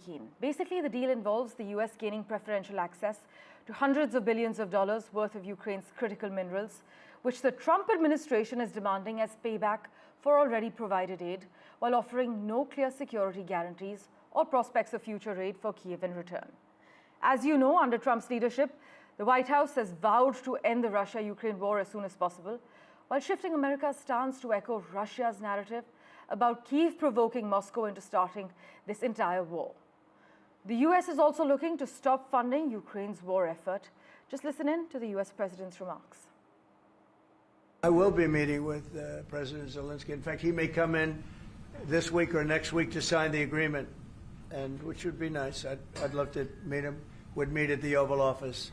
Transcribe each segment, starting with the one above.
keen. Basically, the deal involves the US gaining preferential access to hundreds of billions of dollars worth of Ukraine's critical minerals, which the Trump administration is demanding as payback for already provided aid, while offering no clear security guarantees or prospects of future aid for Kyiv in return. As you know, under Trump's leadership, the White House has vowed to end the Russia-Ukraine war as soon as possible, while shifting America's stance to echo Russia's narrative about Kyiv provoking Moscow into starting this entire war. The US is also looking to stop funding Ukraine's war effort. Just listen in to the US president's remarks. I will be meeting with President Zelensky. In fact, he may come in this week or next week to sign the agreement, and which would be nice. I'd love to meet him. Would meet at the Oval Office.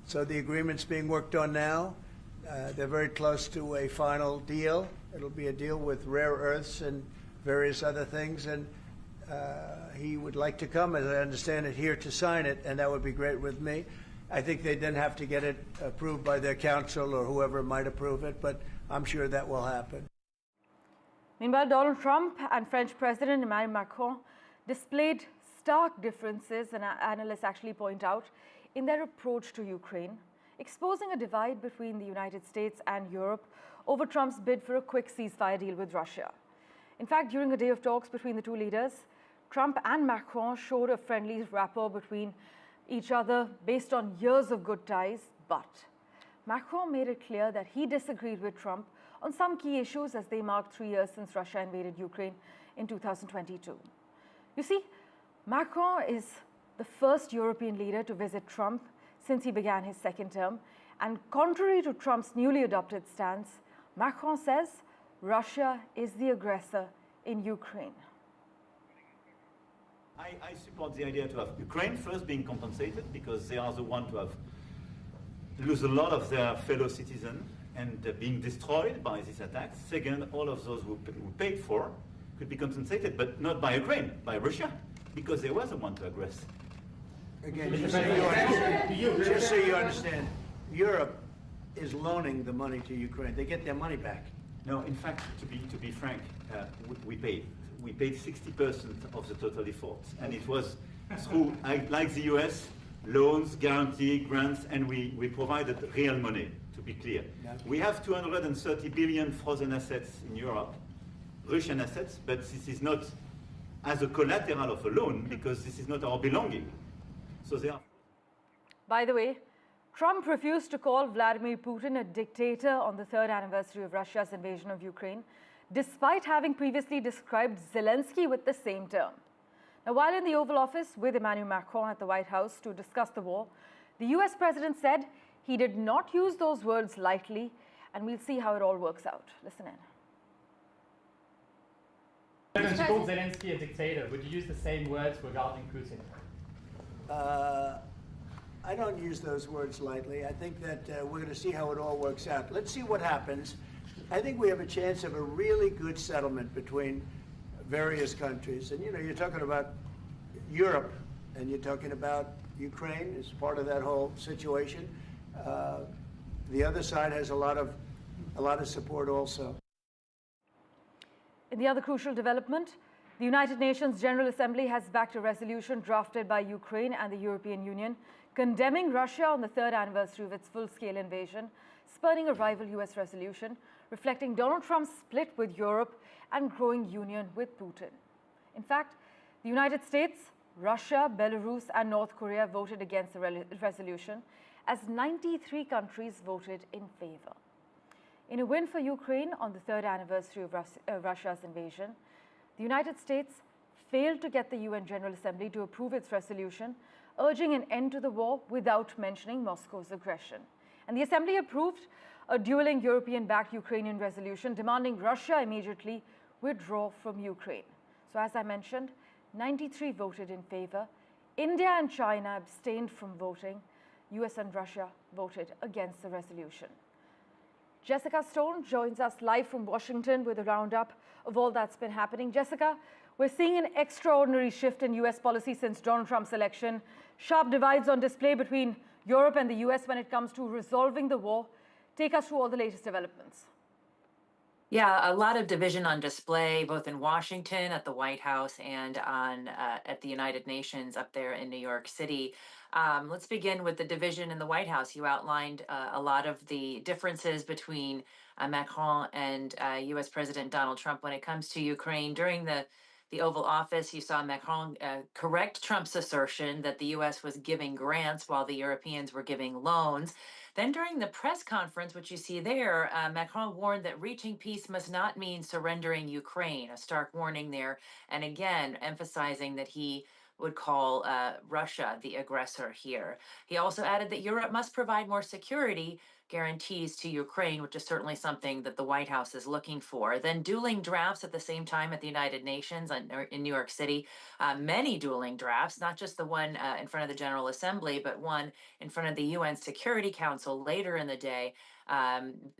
So the agreement's being worked on now. They're very close to a final deal. It'll be a deal with rare earths and various other things, and he would like to come, as I understand it, here to sign it, and that would be great with me. I think they then have to get it approved by their council or whoever might approve it, but I'm sure that will happen. Meanwhile, Donald Trump and French President Emmanuel Macron displayed stark differences, and analysts actually point out, in their approach to Ukraine, exposing a divide between the United States and Europe over Trump's bid for a quick ceasefire deal with Russia. In fact, during a day of talks between the two leaders, Trump and Macron showed a friendly rapport between each other based on years of good ties, but Macron made it clear that he disagreed with Trump on some key issues as they marked 3 years since Russia invaded Ukraine in 2022. You see, Macron is the first European leader to visit Trump since he began his second term, and contrary to Trump's newly adopted stance, Macron says Russia is the aggressor in Ukraine. I support the idea to have Ukraine first being compensated, because they are the ones to have lose a lot of their fellow citizens and being destroyed by these attacks. Second, all of those who paid for could be compensated, but not by Ukraine, by Russia, because they were the one to aggress. Again, just so you understand, Europe is loaning the money to Ukraine. They get their money back. No, in fact, to be frank, we paid. We paid 60% of the total efforts, and it was through, like the US, loans, guarantee, grants, and we provided real money, to be clear. We have 230 billion frozen assets in Europe, Russian assets, but this is not as a collateral of a loan, because this is not our belonging. So they are. By the way, Trump refused to call Vladimir Putin a dictator on the 3rd anniversary of Russia's invasion of Ukraine, despite having previously described Zelensky with the same term. Now, while in the Oval Office with Emmanuel Macron at the White House to discuss the war, the US president said he did not use those words lightly, and we'll see how it all works out. Listen in. If you called Zelensky a dictator, would you use the same words regarding Putin? I don't use those words lightly. I think that we're going to see how it all works out. Let's see what happens. I think we have a chance of a really good settlement between various countries. And, you know, you're talking about Europe, and you're talking about Ukraine as part of that whole situation. The other side has a lot of support also. In the other crucial development, the United Nations General Assembly has backed a resolution drafted by Ukraine and the European Union condemning Russia on the 3rd anniversary of its full-scale invasion, spurning a rival US resolution reflecting Donald Trump's split with Europe and growing union with Putin. In fact, the United States, Russia, Belarus, and North Korea voted against the resolution, as 93 countries voted in favor. In a win for Ukraine on the 3rd anniversary of Russia's invasion, the United States failed to get the UN General Assembly to approve its resolution, urging an end to the war without mentioning Moscow's aggression. And the Assembly approved a dueling European-backed Ukrainian resolution demanding Russia immediately withdraw from Ukraine. So as I mentioned, 93 voted in favor. India and China abstained from voting. US and Russia voted against the resolution. Jessica Stone joins us live from Washington with a roundup of all that's been happening. Jessica, we're seeing an extraordinary shift in US policy since Donald Trump's election. Sharp divides on display between Europe and the US when it comes to resolving the war. Take us through all the latest developments. Yeah, a lot of division on display, both in Washington at the White House and at the United Nations up there in New York City. Let's begin with the division in the White House. You outlined a lot of the differences between Macron and U.S. President Donald Trump when it comes to Ukraine. During the Oval Office, you saw Macron correct Trump's assertion that the U.S. was giving grants while the Europeans were giving loans. Then during the press conference, which you see there, Macron warned that reaching peace must not mean surrendering Ukraine, a stark warning there. And again, emphasizing that he would call Russia the aggressor here. He also added that Europe must provide more security guarantees to Ukraine, which is certainly something that the White House is looking for. Then dueling drafts at the same time at the United Nations in New York City, many dueling drafts, not just the one in front of the General Assembly, but one in front of the UN Security Council later in the day,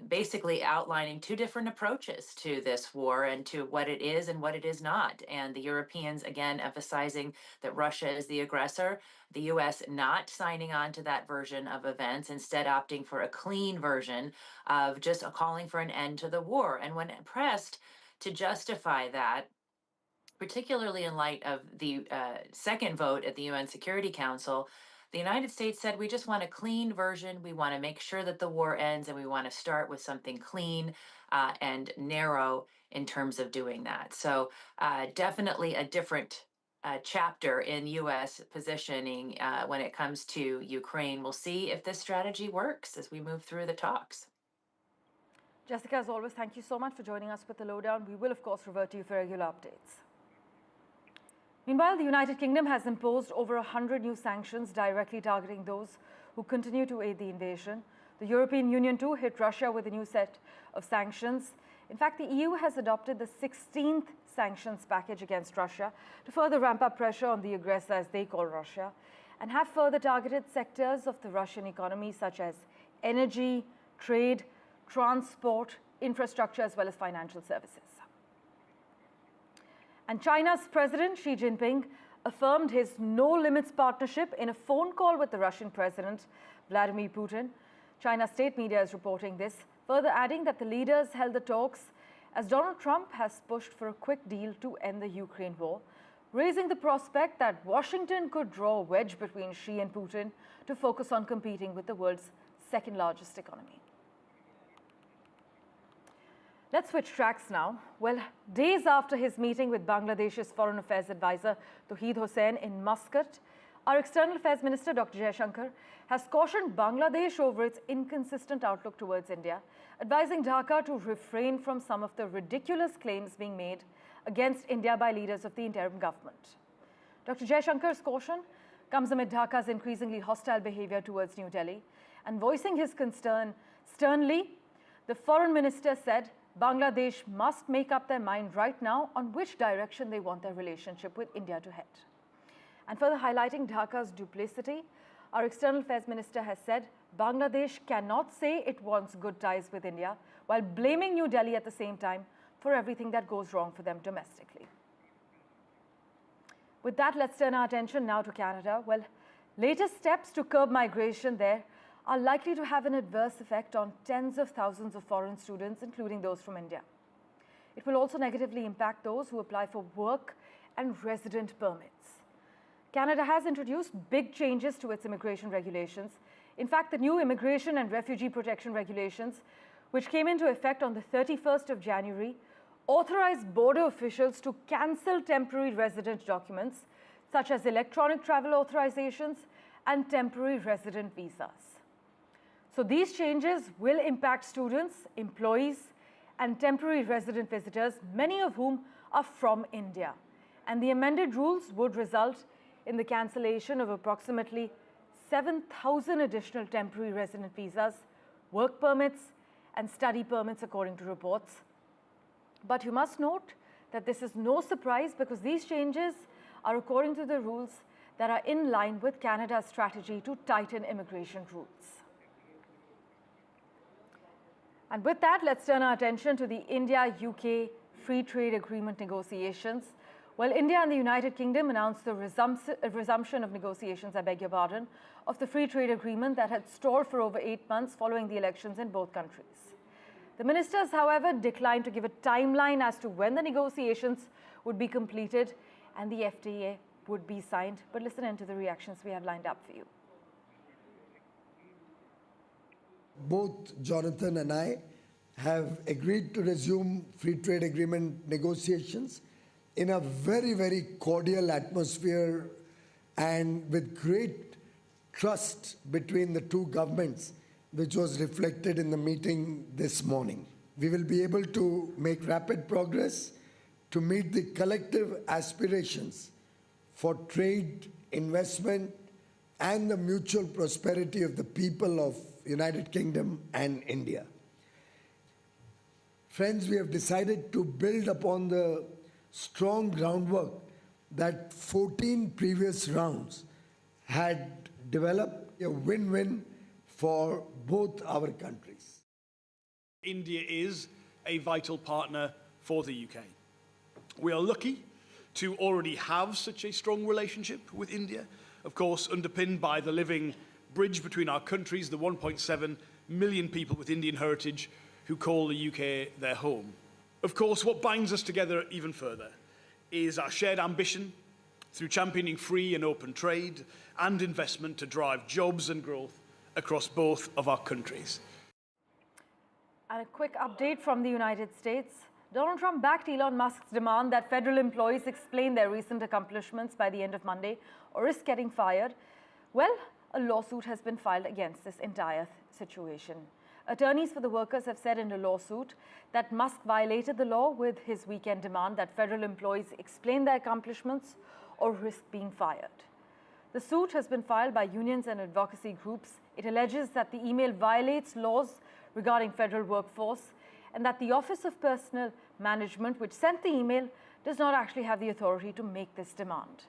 basically outlining two different approaches to this war and to what it is and what it is not. And the Europeans, again, emphasizing that Russia is the aggressor, the US not signing on to that version of events, instead opting for a clean version of just calling for an end to the war. And when pressed to justify that, particularly in light of the second vote at the UN Security Council, the United States said, we just want a clean version. We want to make sure that the war ends, and we want to start with something clean and narrow in terms of doing that. So definitely a different chapter in U.S. positioning when it comes to Ukraine. We'll see if this strategy works as we move through the talks. Jessica, as always, thank you so much for joining us with the lowdown. We will, of course, revert to you for regular updates. Meanwhile, the United Kingdom has imposed over 100 new sanctions directly targeting those who continue to aid the invasion. The European Union, too, hit Russia with a new set of sanctions. In fact, the EU has adopted the 16th sanctions package against Russia to further ramp up pressure on the aggressor, as they call Russia, and have further targeted sectors of the Russian economy, such as energy, trade, transport, infrastructure, as well as financial services. And China's President Xi Jinping affirmed his no-limits partnership in a phone call with the Russian President Vladimir Putin. China's state media is reporting this, further adding that the leaders held the talks as Donald Trump has pushed for a quick deal to end the Ukraine war, raising the prospect that Washington could draw a wedge between Xi and Putin to focus on competing with the world's second-largest economy. Let's switch tracks now. Well, days after his meeting with Bangladesh's Foreign Affairs Advisor Tauheed Hossain in Muscat, our External Affairs Minister Dr. Jaishankar has cautioned Bangladesh over its inconsistent outlook towards India, advising Dhaka to refrain from some of the ridiculous claims being made against India by leaders of the interim government. Dr. Jaishankar's caution comes amid Dhaka's increasingly hostile behavior towards New Delhi, and voicing his concern sternly, the foreign minister said Bangladesh must make up their mind right now on which direction they want their relationship with India to head. And further highlighting Dhaka's duplicity, our External Affairs Minister has said Bangladesh cannot say it wants good ties with India while blaming New Delhi at the same time for everything that goes wrong for them domestically. With that, let's turn our attention now to Canada. Well, latest steps to curb migration there are likely to have an adverse effect on tens of thousands of foreign students, including those from India. It will also negatively impact those who apply for work and resident permits. Canada has introduced big changes to its immigration regulations. In fact, the new Immigration and Refugee Protection Regulations, which came into effect on the 31st of January, authorize border officials to cancel temporary resident documents, such as electronic travel authorizations and temporary resident visas. So these changes will impact students, employees, and temporary resident visitors, many of whom are from India. And the amended rules would result in the cancellation of approximately 7,000 additional temporary resident visas, work permits, and study permits, according to reports. But you must note that this is no surprise because these changes are according to the rules that are in line with Canada's strategy to tighten immigration rules. And with that, let's turn our attention to the India-UK Free Trade Agreement negotiations. Well, India and the United Kingdom announced the resumption of negotiations, of the free trade agreement that had stalled for over 8 months following the elections in both countries. The ministers, however, declined to give a timeline as to when the negotiations would be completed and the FTA would be signed. But listen in to the reactions we have lined up for you. Both Jonathan and I have agreed to resume free trade agreement negotiations in a very, very cordial atmosphere and with great trust between the two governments, which was reflected in the meeting this morning. We will be able to make rapid progress to meet the collective aspirations for trade, investment, and the mutual prosperity of the people of United Kingdom and India. Friends, we have decided to build upon the strong groundwork that 14 previous rounds had developed a win-win for both our countries. India is a vital partner for the UK. We are lucky to already have such a strong relationship with India, of course underpinned by the living bridge between our countries, the 1.7 million people with Indian heritage who call the UK their home. Of course, what binds us together even further is our shared ambition through championing free and open trade and investment to drive jobs and growth across both of our countries. And a quick update from the United States. Donald Trump backed Elon Musk's demand that federal employees explain their recent accomplishments by the end of Monday or risk getting fired. Well, a lawsuit has been filed against this entire situation. Attorneys for the workers have said in a lawsuit that Musk violated the law with his weekend demand that federal employees explain their accomplishments or risk being fired. The suit has been filed by unions and advocacy groups. It alleges that the email violates laws regarding federal workforce and that the Office of Personnel Management, which sent the email, does not actually have the authority to make this demand.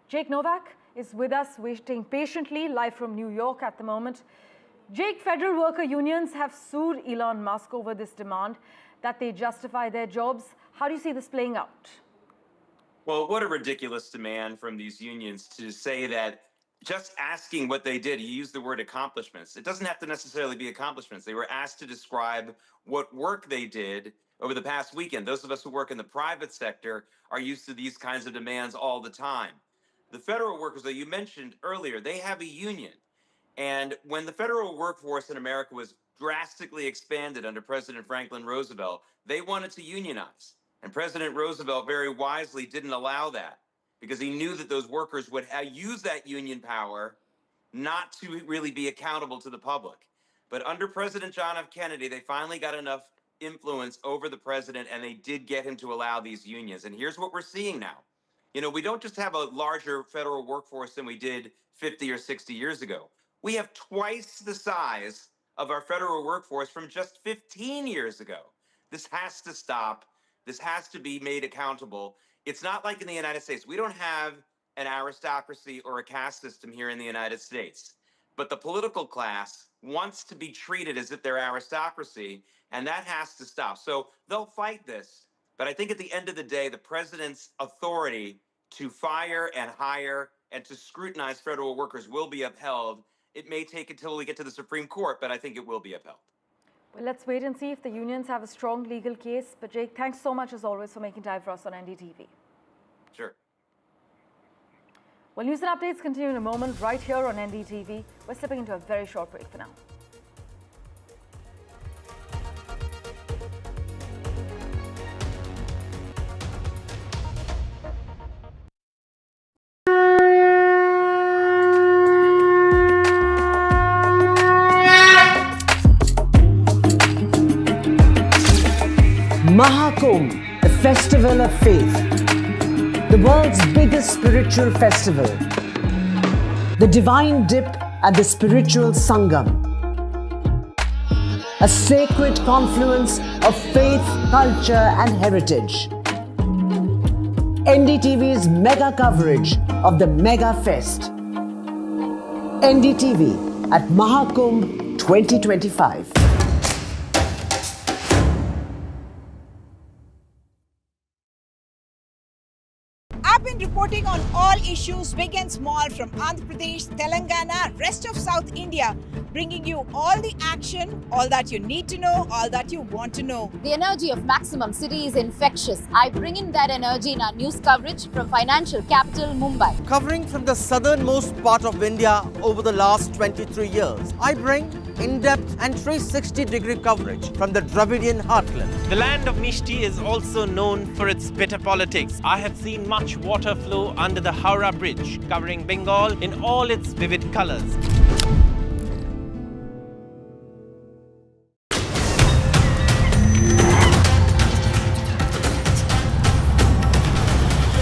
Jake Novak is with us, waiting patiently, live from New York at the moment. Jake, federal worker unions have sued Elon Musk over this demand that they justify their jobs. How do you see this playing out? Well, what a ridiculous demand from these unions to say that just asking what they did, you use the word accomplishments. It doesn't have to necessarily be accomplishments. They were asked to describe what work they did over the past weekend. Those of us who work in the private sector are used to these kinds of demands all the time. The federal workers that you mentioned earlier, they have a union. And when the federal workforce in America was drastically expanded under President Franklin Roosevelt, they wanted to unionize. And President Roosevelt very wisely didn't allow that because he knew that those workers would use that union power not to really be accountable to the public. But under President John F. Kennedy, they finally got enough influence over the president and they did get him to allow these unions. And here's what we're seeing now. You know, we don't just have a larger federal workforce than we did 50 or 60 years ago. We have twice the size of our federal workforce from just 15 years ago. This has to stop. This has to be made accountable. It's not like in the United States. We don't have an aristocracy or a caste system here in the United States. But the political class wants to be treated as if they're aristocracy, and that has to stop. So they'll fight this. But I think at the end of the day, the president's authority to fire and hire and to scrutinize federal workers will be upheld. It may take until we get to the Supreme Court, but I think it will be upheld. Well, let's wait and see if the unions have a strong legal case. But Jake, thanks so much as always for making time for us on NDTV. Sure. Well, news and updates continue in a moment right here on NDTV. We're slipping into a very short break for now. Mahakumbh, the festival of faith, the world's biggest spiritual festival, the divine dip at the spiritual Sangam, a sacred confluence of faith, culture and heritage. NDTV's mega coverage of the Mega Fest. NDTV at Mahakumbh 2025. I've been reporting reporting on all issues big and small from Andhra Pradesh, Telangana, rest of South India, bringing you all the action, all that you need to know, all that you want to know. The energy of Maximum City is infectious. I bring in that energy in our news coverage from financial capital Mumbai. Covering from the southernmost part of India over the last 23 years, I bring in-depth and 360-degree coverage from the Dravidian heartland. The land of Mishti is also known for its bitter politics. I have seen much water flow under the Howrah Bridge, covering Bengal in all its vivid colors.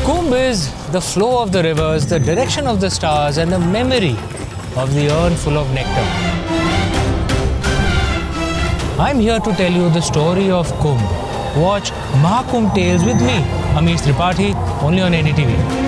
Kumbh is the flow of the rivers, the direction of the stars, and the memory of the urn full of nectar. I'm here to tell you the story of Kumbh. Watch Mahakumbh Tales with me, Amish Tripathi, only on NDTV.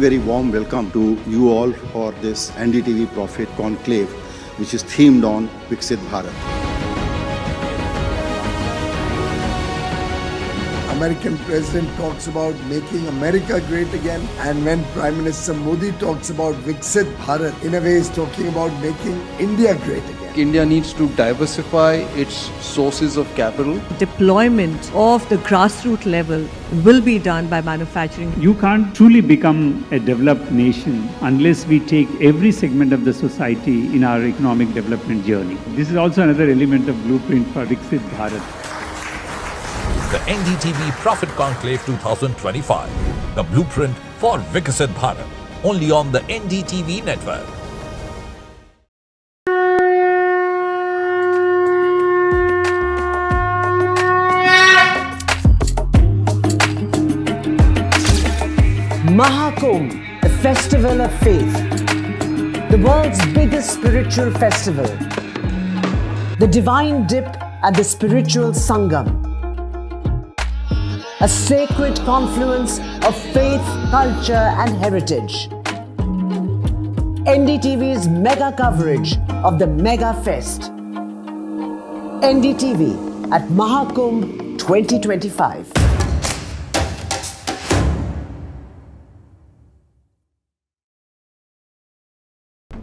Very warm welcome to you all for this NDTV Profit Conclave, which is themed on Viksit Bharat. American president talks about making America great again, and when Prime Minister Modi talks about Viksit Bharat, in a way is talking about making India great again. India needs to diversify its sources of capital. Deployment of the grassroots level will be done by manufacturing. You can't truly become a developed nation unless we take every segment of the society in our economic development journey. This is also another element of blueprint for Viksit Bharat. The NDTV Profit Conclave 2025, the blueprint for Viksit Bharat, only on the NDTV network. Mahakumbh, a festival of faith, the world's biggest spiritual festival, the divine dip at the spiritual Sangam, a sacred confluence of faith, culture and heritage. NDTV's mega coverage of the Mega Fest. NDTV at Mahakumbh 2025.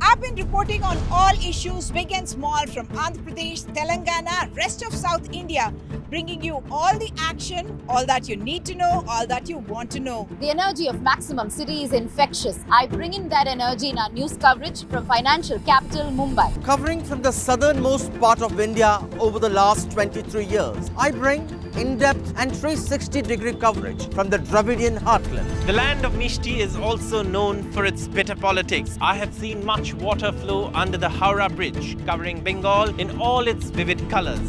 I've been reporting on all issues big and small from Andhra Pradesh, Telangana, rest of South India, bringing you all the action, all that you need to know, all that you want to know. The energy of Maximum City is infectious. I bring in that energy in our news coverage from financial capital Mumbai. Covering from the southernmost part of India over the last 23 years, I bring in-depth and 360-degree coverage from the Dravidian heartland. The land of Mishti is also known for its bitter politics. I have seen much water flow under the Howrah Bridge, covering Bengal in all its vivid colors.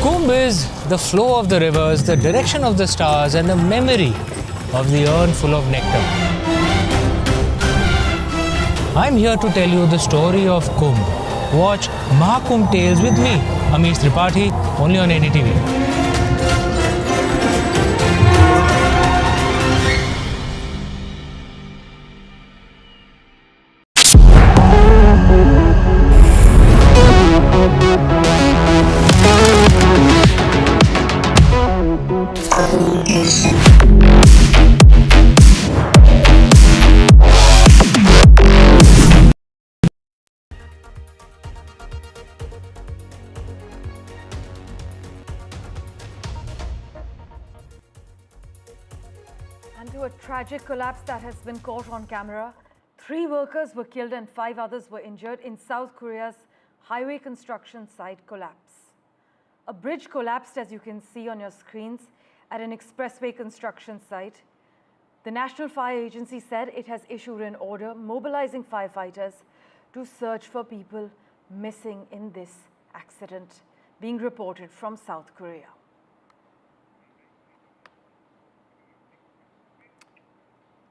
Kumbh is the flow of the rivers, the direction of the stars, and the memory of the urn full of nectar. I'm here to tell you the story of Kumbh. Watch Mahakumbh Tales with me, Amish Tripathi, only on NDTV. And to a tragic collapse that has been caught on camera, 3 workers were killed and 5 others were injured in South Korea's highway construction site collapse. A bridge collapsed, as you can see on your screens, at an expressway construction site. The National Fire Agency said it has issued an order mobilizing firefighters to search for people missing in this accident, being reported from South Korea.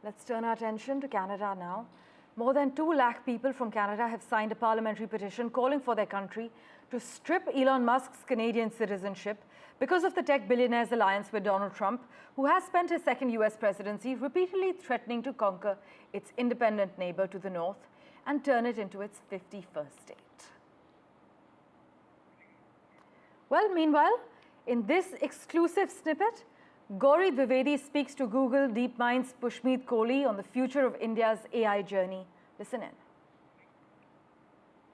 Let's turn our attention to Canada now. More than 2 lakh people from Canada have signed a parliamentary petition calling for their country to strip Elon Musk's Canadian citizenship because of the tech billionaire's alliance with Donald Trump, who has spent his second US presidency repeatedly threatening to conquer its independent neighbor to the north and turn it into its 51st state. Well, meanwhile, in this exclusive snippet, Gauri Dwivedi speaks to Google DeepMind's Pushmeet Kohli on the future of India's AI journey. Listen in.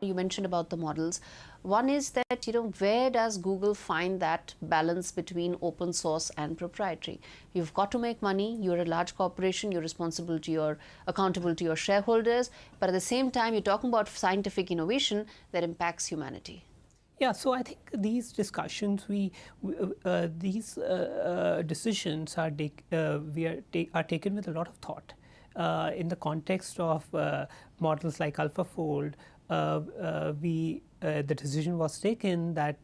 You mentioned about the models. One is that, where does Google find that balance between open source and proprietary? You've got to make money. You're a large corporation. You're accountable to your shareholders. But at the same time, you're talking about scientific innovation that impacts humanity. Yeah, so I think these discussions, these decisions are taken with a lot of thought in the context of models like AlphaFold. The decision was taken that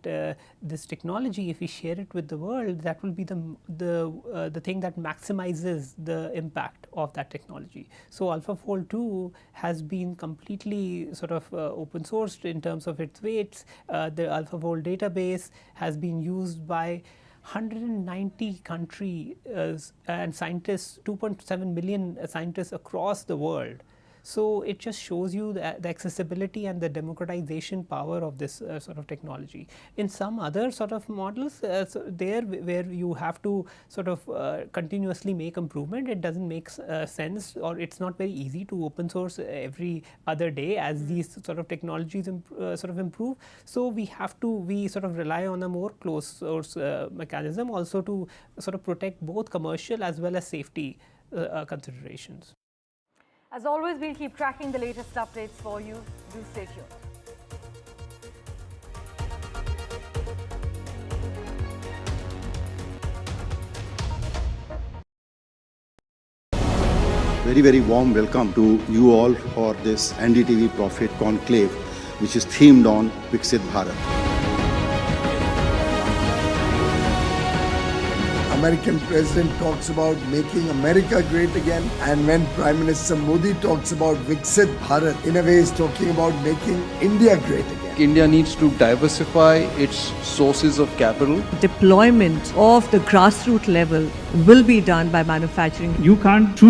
this technology, if we share it with the world, that will be the thing that maximizes the impact of that technology. So AlphaFold 2 has been completely sort of open sourced in terms of its weights. The AlphaFold database has been used by 190 countries and scientists, 2.7 million scientists across the world. So it just shows you the accessibility and the democratization power of this sort of technology. In some other sort of models, where you have to sort of continuously make improvement, it doesn't make sense, or it's not very easy to open source every other day as these sort of technologies sort of improve. So we sort of rely on a more closed source mechanism also to sort of protect both commercial as well as safety considerations. As always, we'll keep tracking the latest updates for you. Do stay tuned. Very, very warm welcome to you all for this NDTV Profit Conclave, which is themed on Viksit Bharat. American president talks about making America great again, and when Prime Minister Modi talks about Viksit Bharat, in a way is talking about making India great again. India needs to diversify its sources of capital. Deployment of the grassroots level will be done by manufacturing. You can't